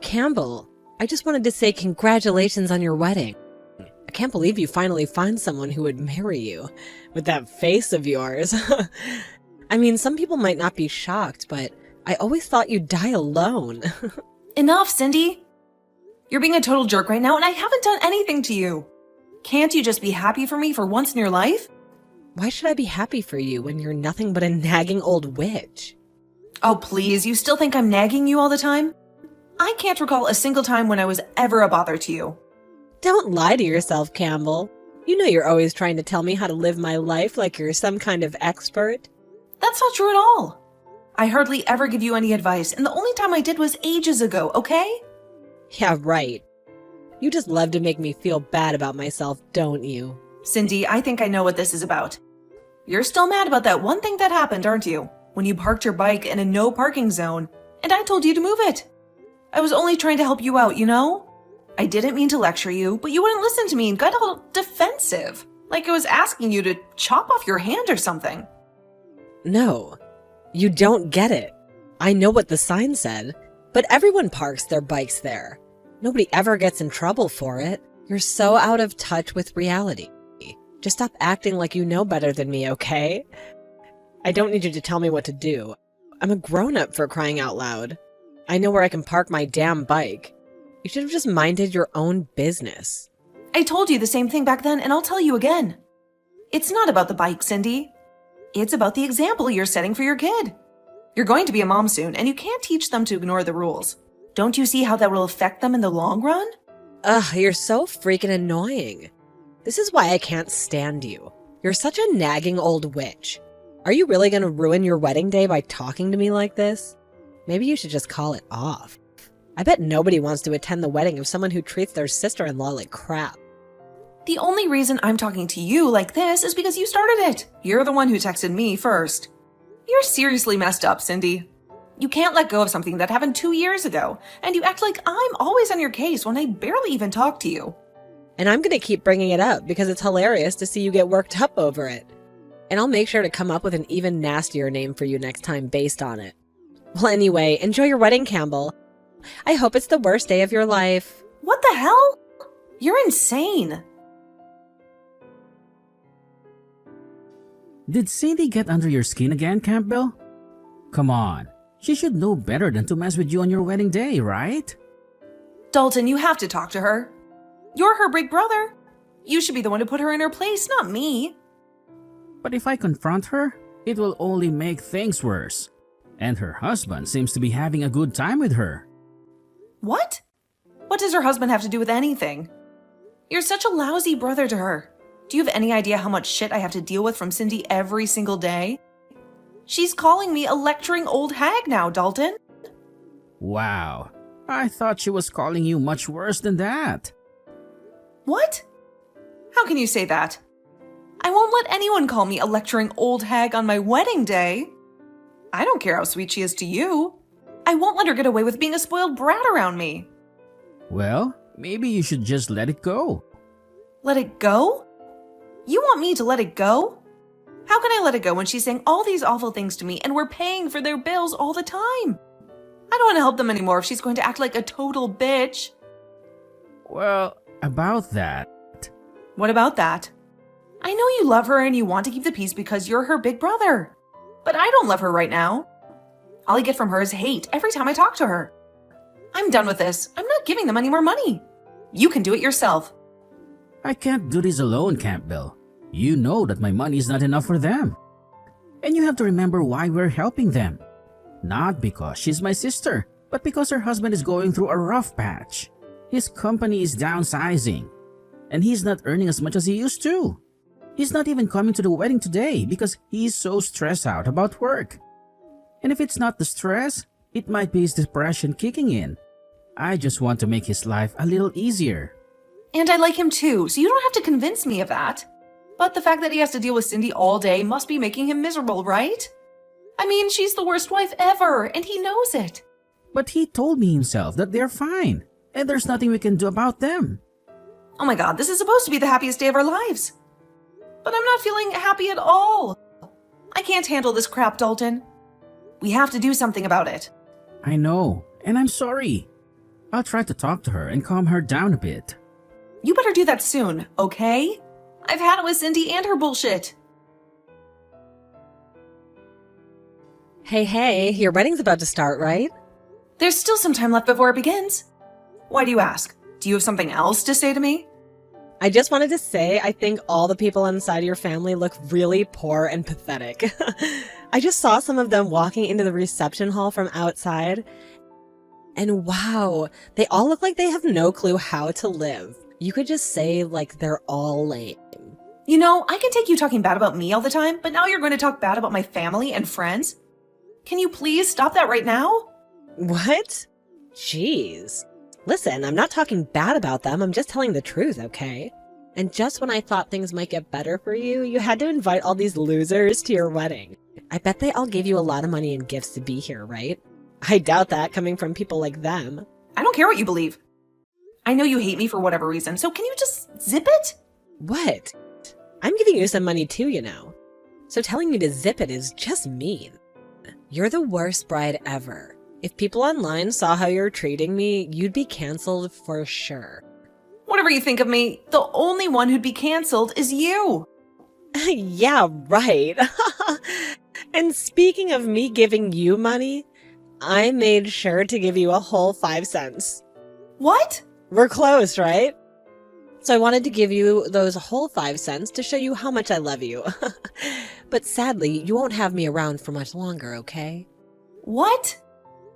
Campbell, I just wanted to say congratulations on your wedding. I can't believe you finally find someone who would marry you with that face of yours. I mean, some people might not be shocked, but I always thought you'd die alone. Enough, Cindy. You're being a total jerk right now, and I haven't done anything to you. Can't you just be happy for me for once in your life? Why should I be happy for you when you're nothing but a nagging old witch? Oh, please, you still think I'm nagging you all the time? I can't recall a single time when I was ever a bother to you. Don't lie to yourself, Campbell. You know you're always trying to tell me how to live my life like you're some kind of expert. That's not true at all. I hardly ever give you any advice, and the only time I did was ages ago, okay? Yeah, right. You just love to make me feel bad about myself, don't you? Cindy, I think I know what this is about. You're still mad about that one thing that happened, aren't you? When you parked your bike in a no parking zone, and I told you to move it. I was only trying to help you out, you know? I didn't mean to lecture you, but you wouldn't listen to me and got all defensive. Like I was asking you to chop off your hand or something. No, you don't get it. I know what the sign said, but everyone parks their bikes there. Nobody ever gets in trouble for it. You're so out of touch with reality. Just stop acting like you know better than me, okay? I don't need you to tell me what to do. I'm a grown-up for crying out loud. I know where I can park my damn bike. You should have just minded your own business. I told you the same thing back then, and I'll tell you again. It's not about the bike, Cindy. It's about the example you're setting for your kid. You're going to be a mom soon, and you can't teach them to ignore the rules. Don't you see how that will affect them in the long run? Ugh, you're so freaking annoying. This is why I can't stand you. You're such a nagging old witch. Are you really going to ruin your wedding day by talking to me like this? Maybe you should just call it off. I bet nobody wants to attend the wedding of someone who treats their sister-in-law like crap. The only reason I'm talking to you like this is because you started it. You're the one who texted me first. You're seriously messed up, Cindy. You can't let go of something that happened 2 years ago, and you act like I'm always on your case when I barely even talk to you. And I'm going to keep bringing it up because it's hilarious to see you get worked up over it. And I'll make sure to come up with an even nastier name for you next time based on it. Well, anyway, enjoy your wedding, Campbell. I hope it's the worst day of your life. What the hell? You're insane. Did Cindy get under your skin again, Campbell? Come on, she should know better than to mess with you on your wedding day, right? Dalton, you have to talk to her. You're her big brother. You should be the one to put her in her place, not me. But if I confront her, it will only make things worse. And her husband seems to be having a good time with her. What? What does her husband have to do with anything? You're such a lousy brother to her. Do you have any idea how much shit I have to deal with from Cindy every single day? She's calling me a lecturing old hag now, Dalton. Wow, I thought she was calling you much worse than that. What? How can you say that? I won't let anyone call me a lecturing old hag on my wedding day. I don't care how sweet she is to you. I won't let her get away with being a spoiled brat around me. Well, maybe you should just let it go. Let it go? You want me to let it go? How can I let it go when she's saying all these awful things to me and we're paying for their bills all the time? I don't want to help them anymore if she's going to act like a total bitch. Well, about that. What about that? I know you love her and you want to keep the peace because you're her big brother. But I don't love her right now. All I get from her is hate every time I talk to her. I'm done with this. I'm not giving them any more money. You can do it yourself. I can't do this alone, Campbell. You know that my money is not enough for them. And you have to remember why we're helping them. Not because she's my sister, but because her husband is going through a rough patch. His company is downsizing, and he's not earning as much as he used to. He's not even coming to the wedding today because he's so stressed out about work. And if it's not the stress, it might be his depression kicking in. I just want to make his life a little easier. And I like him too, so you don't have to convince me of that. But the fact that he has to deal with Cindy all day must be making him miserable, right? I mean, she's the worst wife ever, and he knows it. But he told me himself that they're fine, and there's nothing we can do about them. Oh my god, this is supposed to be the happiest day of our lives. But I'm not feeling happy at all. I can't handle this crap, Dalton. We have to do something about it. I know, and I'm sorry. I'll try to talk to her and calm her down a bit. You better do that soon, okay? I've had it with Cindy and her bullshit. Hey, your wedding's about to start, right? There's still some time left before it begins. Why do you ask? Do you have something else to say to me? I just wanted to say I think all the people inside your family look really poor and pathetic. I just saw some of them walking into the reception hall from outside. And wow, they all look like they have no clue how to live. You could just say, like, they're all lame. You know, I can take you talking bad about me all the time, but now you're going to talk bad about my family and friends? Can you please stop that right now? What? Jeez. Listen, I'm not talking bad about them. I'm just telling the truth, okay? And just when I thought things might get better for you, you had to invite all these losers to your wedding. I bet they all gave you a lot of money and gifts to be here, right? I doubt that coming from people like them. I don't care what you believe. I know you hate me for whatever reason, so can you just zip it? What? I'm giving you some money too, you know. So telling me to zip it is just mean. You're the worst bride ever. If people online saw how you're treating me, you'd be canceled for sure. Whatever you think of me, the only one who'd be canceled is you. Yeah, right. And speaking of me giving you money, I made sure to give you a whole 5 cents. What? We're close, right? So I wanted to give you those whole 5 cents to show you how much I love you. But sadly, you won't have me around for much longer, okay? What?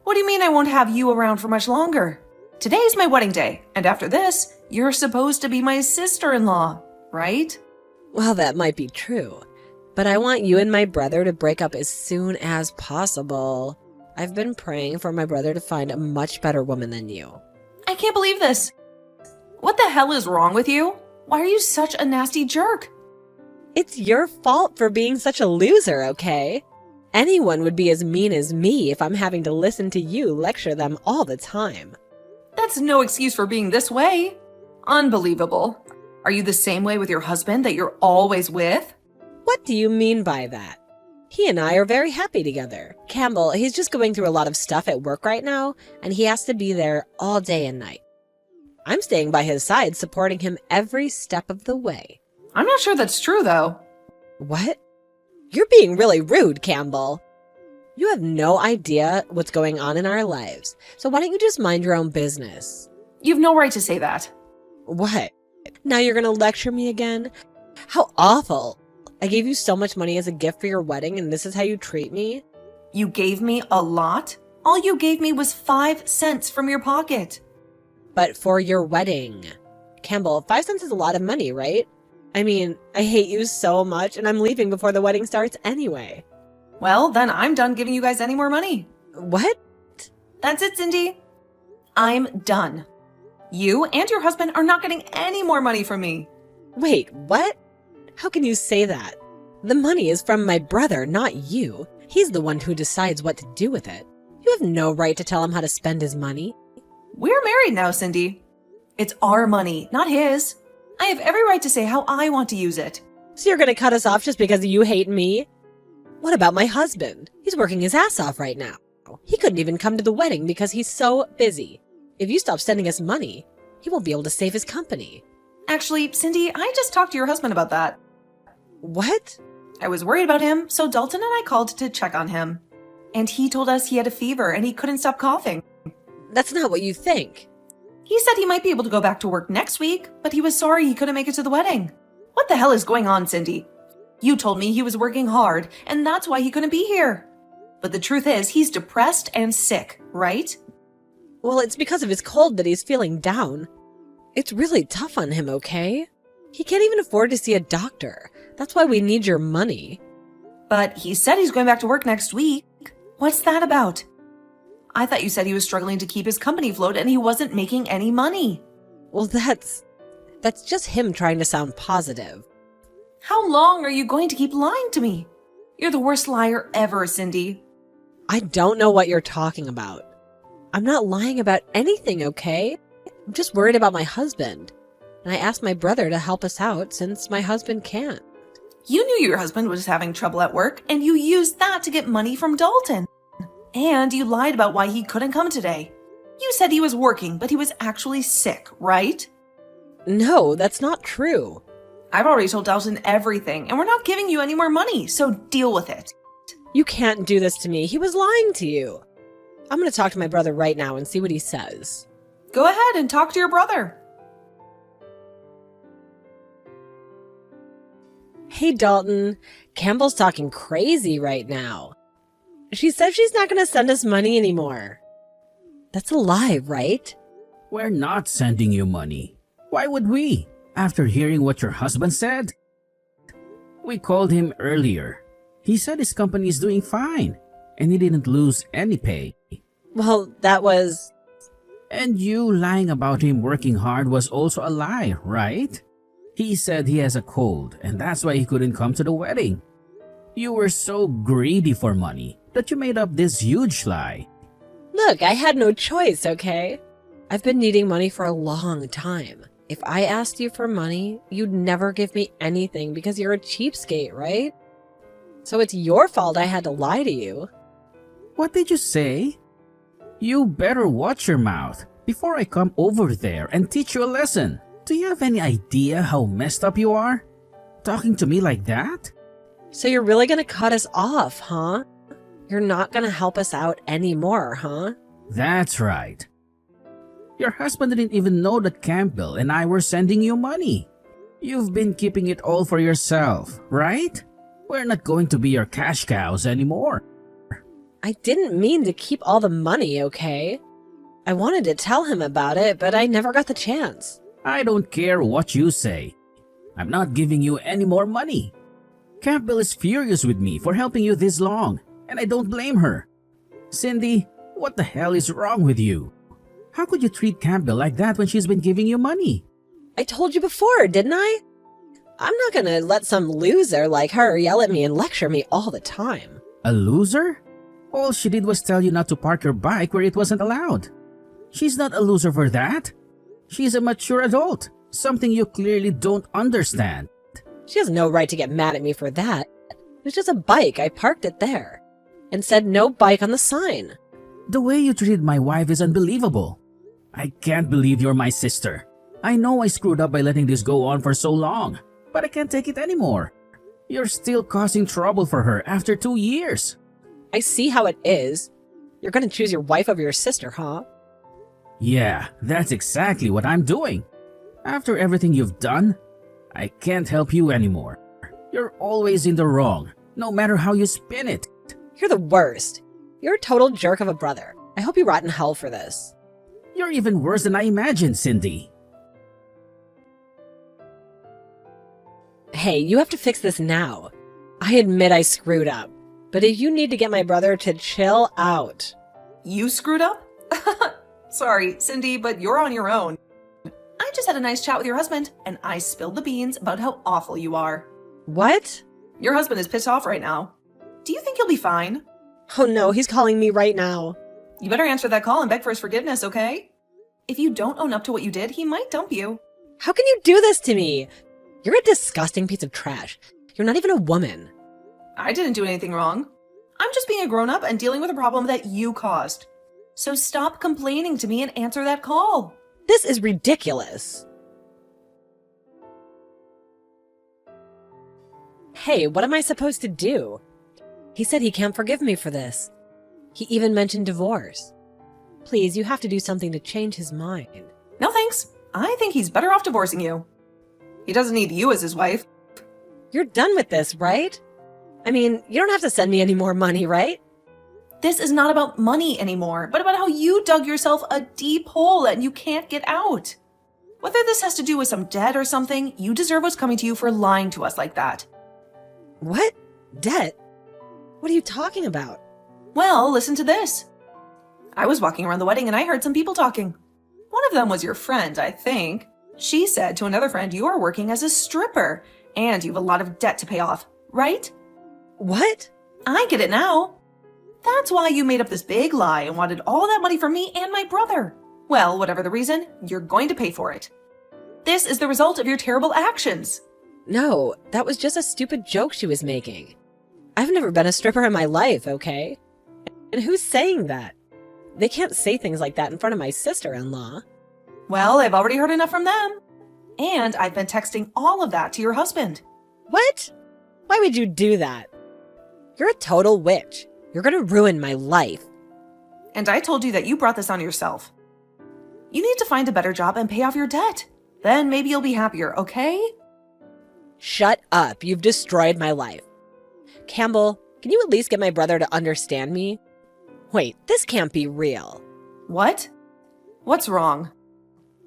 What do you mean I won't have you around for much longer? Today's my wedding day, and after this, you're supposed to be my sister-in-law, right? Well, that might be true. But I want you and my brother to break up as soon as possible. I've been praying for my brother to find a much better woman than you. I can't believe this. What the hell is wrong with you? Why are you such a nasty jerk? It's your fault for being such a loser, okay? Anyone would be as mean as me if I'm having to listen to you lecture them all the time. That's no excuse for being this way. Unbelievable. Are you the same way with your husband that you're always with? What do you mean by that? He and I are very happy together. Campbell, he's just going through a lot of stuff at work right now, and he has to be there all day and night. I'm staying by his side, supporting him every step of the way. I'm not sure that's true, though. What? You're being really rude, Campbell. You have no idea what's going on in our lives, so why don't you just mind your own business? You've no right to say that. What? Now you're gonna lecture me again? How awful. I gave you so much money as a gift for your wedding, and this is how you treat me? You gave me a lot? All you gave me was 5 cents from your pocket. But for your wedding. Campbell, 5 cents is a lot of money, right? I mean, I hate you so much, and I'm leaving before the wedding starts anyway. Well, then I'm done giving you guys any more money. What? That's it, Cindy. I'm done. You and your husband are not getting any more money from me. Wait, what? How can you say that? The money is from my brother, not you. He's the one who decides what to do with it. You have no right to tell him how to spend his money. We're married now, Cindy. It's our money, not his. I have every right to say how I want to use it. So you're gonna cut us off just because you hate me? What about my husband? He's working his ass off right now. He couldn't even come to the wedding because he's so busy. If you stop sending us money, he won't be able to save his company. Actually, Cindy, I just talked to your husband about that. What? I was worried about him, so Dalton and I called to check on him. And he told us he had a fever and he couldn't stop coughing. That's not what you think. He said he might be able to go back to work next week, but he was sorry he couldn't make it to the wedding. What the hell is going on, Cindy? You told me he was working hard, and that's why he couldn't be here. But the truth is, he's depressed and sick, right? Well, it's because of his cold that he's feeling down. It's really tough on him, okay? He can't even afford to see a doctor. That's why we need your money. But he said he's going back to work next week. What's that about? I thought you said he was struggling to keep his company afloat and he wasn't making any money. Well, that's just him trying to sound positive. How long are you going to keep lying to me? You're the worst liar ever, Cindy. I don't know what you're talking about. I'm not lying about anything, okay? I'm just worried about my husband. And I asked my brother to help us out since my husband can't. You knew your husband was having trouble at work and you used that to get money from Dalton. And you lied about why he couldn't come today. You said he was working, but he was actually sick, right? No, that's not true. I've already told Dalton everything, and we're not giving you any more money, so deal with it. You can't do this to me. He was lying to you. I'm going to talk to my brother right now and see what he says. Go ahead and talk to your brother. Hey, Dalton. Campbell's talking crazy right now. She said she's not going to send us money anymore. That's a lie, right? We're not sending you money. Why would we? After hearing what your husband said? We called him earlier. He said his company is doing fine, and he didn't lose any pay. Well, that was... And you lying about him working hard was also a lie, right? He said he has a cold, and that's why he couldn't come to the wedding. You were so greedy for money that you made up this huge lie. Look, I had no choice, okay? I've been needing money for a long time. If I asked you for money, you'd never give me anything because you're a cheapskate, right? So it's your fault I had to lie to you. What did you say? You better watch your mouth before I come over there and teach you a lesson. Do you have any idea how messed up you are? Talking to me like that? So you're really gonna cut us off, huh? You're not gonna help us out anymore, huh? That's right. Your husband didn't even know that Campbell and I were sending you money. You've been keeping it all for yourself, right? We're not going to be your cash cows anymore. I didn't mean to keep all the money, okay? I wanted to tell him about it, but I never got the chance. I don't care what you say. I'm not giving you any more money. Campbell is furious with me for helping you this long, and I don't blame her. Cindy, what the hell is wrong with you? How could you treat Campbell like that when she's been giving you money? I told you before, didn't I? I'm not gonna let some loser like her yell at me and lecture me all the time. A loser? All she did was tell you not to park your bike where it wasn't allowed. She's not a loser for that. She's a mature adult, something you clearly don't understand. She has no right to get mad at me for that. It was just a bike. I parked it there and said no bike on the sign. The way you treated my wife is unbelievable. I can't believe you're my sister. I know I screwed up by letting this go on for so long, but I can't take it anymore. You're still causing trouble for her after 2 years. I see how it is. You're gonna choose your wife over your sister, huh? Yeah, that's exactly what I'm doing. After everything you've done, I can't help you anymore. You're always in the wrong, no matter how you spin it. You're the worst. You're a total jerk of a brother. I hope you rot in hell for this. You're even worse than I imagined, Cindy. Hey, you have to fix this now. I admit I screwed up, but if you need to get my brother to chill out. You screwed up? Sorry, Cindy, but you're on your own. I just had a nice chat with your husband, and I spilled the beans about how awful you are. What? Your husband is pissed off right now. Do you think he'll be fine? Oh no, he's calling me right now. You better answer that call and beg for his forgiveness, okay? If you don't own up to what you did, he might dump you. How can you do this to me? You're a disgusting piece of trash. You're not even a woman. I didn't do anything wrong. I'm just being a grown-up and dealing with a problem that you caused. So stop complaining to me and answer that call. This is ridiculous. Hey, what am I supposed to do? He said he can't forgive me for this. He even mentioned divorce. Please, you have to do something to change his mind. No thanks. I think he's better off divorcing you. He doesn't need you as his wife. You're done with this, right? I mean, you don't have to send me any more money, right? This is not about money anymore, but about how you dug yourself a deep hole and you can't get out. Whether this has to do with some debt or something, you deserve what's coming to you for lying to us like that. What? Debt? What are you talking about? Well, listen to this. I was walking around the wedding and I heard some people talking. One of them was your friend, I think. She said to another friend, you're working as a stripper and you have a lot of debt to pay off, right? What? I get it now. That's why you made up this big lie and wanted all that money from me and my brother. Well, whatever the reason, you're going to pay for it. This is the result of your terrible actions. No, that was just a stupid joke she was making. I've never been a stripper in my life, okay? And who's saying that? They can't say things like that in front of my sister-in-law. Well, I've already heard enough from them. And I've been texting all of that to your husband. What? Why would you do that? You're a total witch. You're gonna ruin my life. And I told you that you brought this on yourself. You need to find a better job and pay off your debt. Then maybe you'll be happier, okay? Shut up. You've destroyed my life. Campbell, can you at least get my brother to understand me? Wait, this can't be real. What? What's wrong?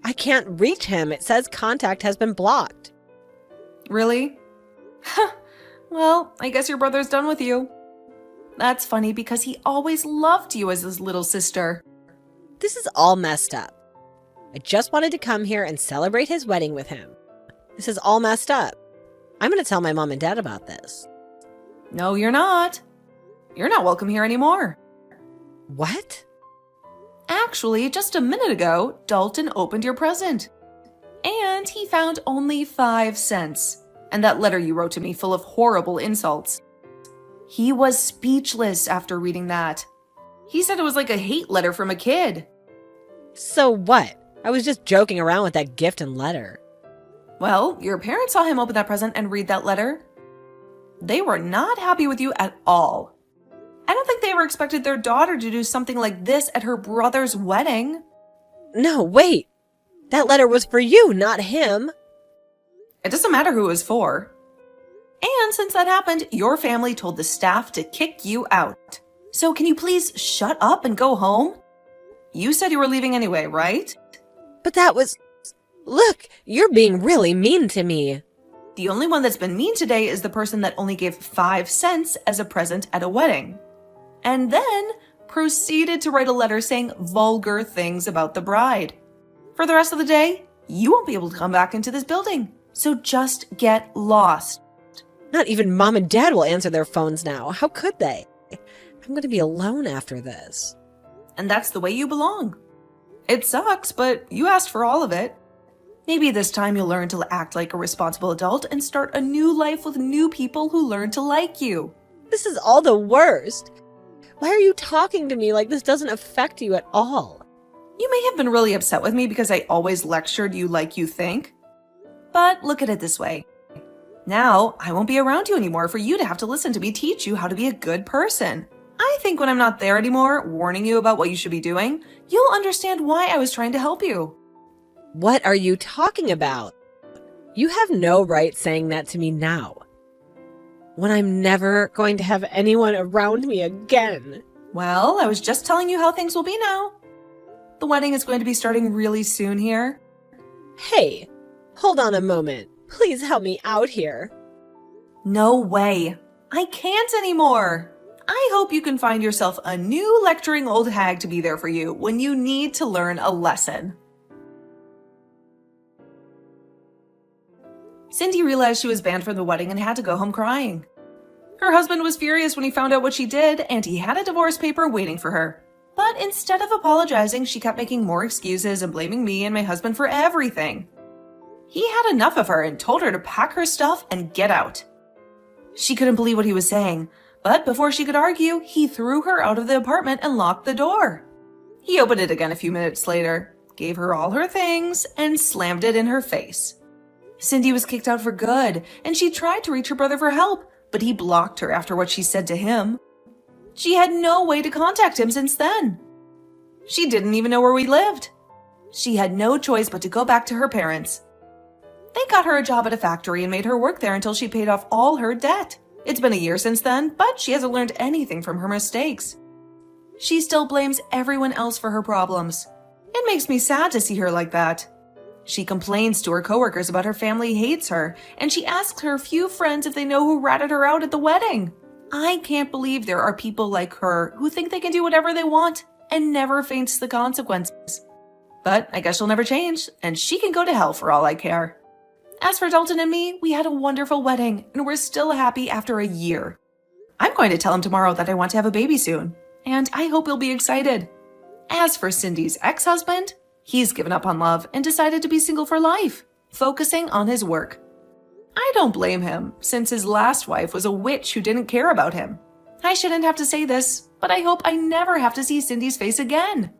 I can't reach him. It says contact has been blocked. Really? Well, I guess your brother's done with you. That's funny because he always loved you as his little sister. This is all messed up. I just wanted to come here and celebrate his wedding with him. This is all messed up. I'm going to tell my mom and dad about this. No, you're not. You're not welcome here anymore. What? Actually, just a minute ago, Dalton opened your present. And he found only 5 cents. And that letter you wrote to me full of horrible insults. He was speechless after reading that. He said it was like a hate letter from a kid. So what? I was just joking around with that gift and letter. Well, your parents saw him open that present and read that letter. They were not happy with you at all. I don't think they ever expected their daughter to do something like this at her brother's wedding. No, wait. That letter was for you, not him. It doesn't matter who it was for. And since that happened, your family told the staff to kick you out. So can you please shut up and go home? You said you were leaving anyway, right? But that was... Look, you're being really mean to me. The only one that's been mean today is the person that only gave 5 cents as a present at a wedding. And then proceeded to write a letter saying vulgar things about the bride. For the rest of the day, you won't be able to come back into this building. So just get lost. Not even mom and dad will answer their phones now. How could they? I'm going to be alone after this. And that's the way you belong. It sucks, but you asked for all of it. Maybe this time you'll learn to act like a responsible adult and start a new life with new people who learn to like you. This is all the worst. Why are you talking to me like this doesn't affect you at all? You may have been really upset with me because I always lectured you like you think. But look at it this way. Now, I won't be around you anymore for you to have to listen to me teach you how to be a good person. I think when I'm not there anymore, warning you about what you should be doing, you'll understand why I was trying to help you. What are you talking about? You have no right saying that to me now. When I'm never going to have anyone around me again. Well, I was just telling you how things will be now. The wedding is going to be starting really soon here. Hey, hold on a moment. Please help me out here. No way. I can't anymore. I hope you can find yourself a new lecturing old hag to be there for you when you need to learn a lesson. Cindy realized she was banned from the wedding and had to go home crying. Her husband was furious when he found out what she did, and he had a divorce paper waiting for her. But instead of apologizing, she kept making more excuses and blaming me and my husband for everything. He had enough of her and told her to pack her stuff and get out. She couldn't believe what he was saying, but before she could argue, he threw her out of the apartment and locked the door. He opened it again a few minutes later, gave her all her things, and slammed it in her face. Cindy was kicked out for good, and she tried to reach her brother for help, but he blocked her after what she said to him. She had no way to contact him since then. She didn't even know where we lived. She had no choice but to go back to her parents. They got her a job at a factory and made her work there until she paid off all her debt. It's been a year since then, but she hasn't learned anything from her mistakes. She still blames everyone else for her problems. It makes me sad to see her like that. She complains to her coworkers about her family hates her, and she asks her few friends if they know who ratted her out at the wedding. I can't believe there are people like her who think they can do whatever they want and never face the consequences. But I guess she'll never change, and she can go to hell for all I care. As for Dalton and me, we had a wonderful wedding, and we're still happy after a year. I'm going to tell him tomorrow that I want to have a baby soon, and I hope he'll be excited. As for Cindy's ex-husband, he's given up on love and decided to be single for life, focusing on his work. I don't blame him, since his last wife was a witch who didn't care about him. I shouldn't have to say this, but I hope I never have to see Cindy's face again.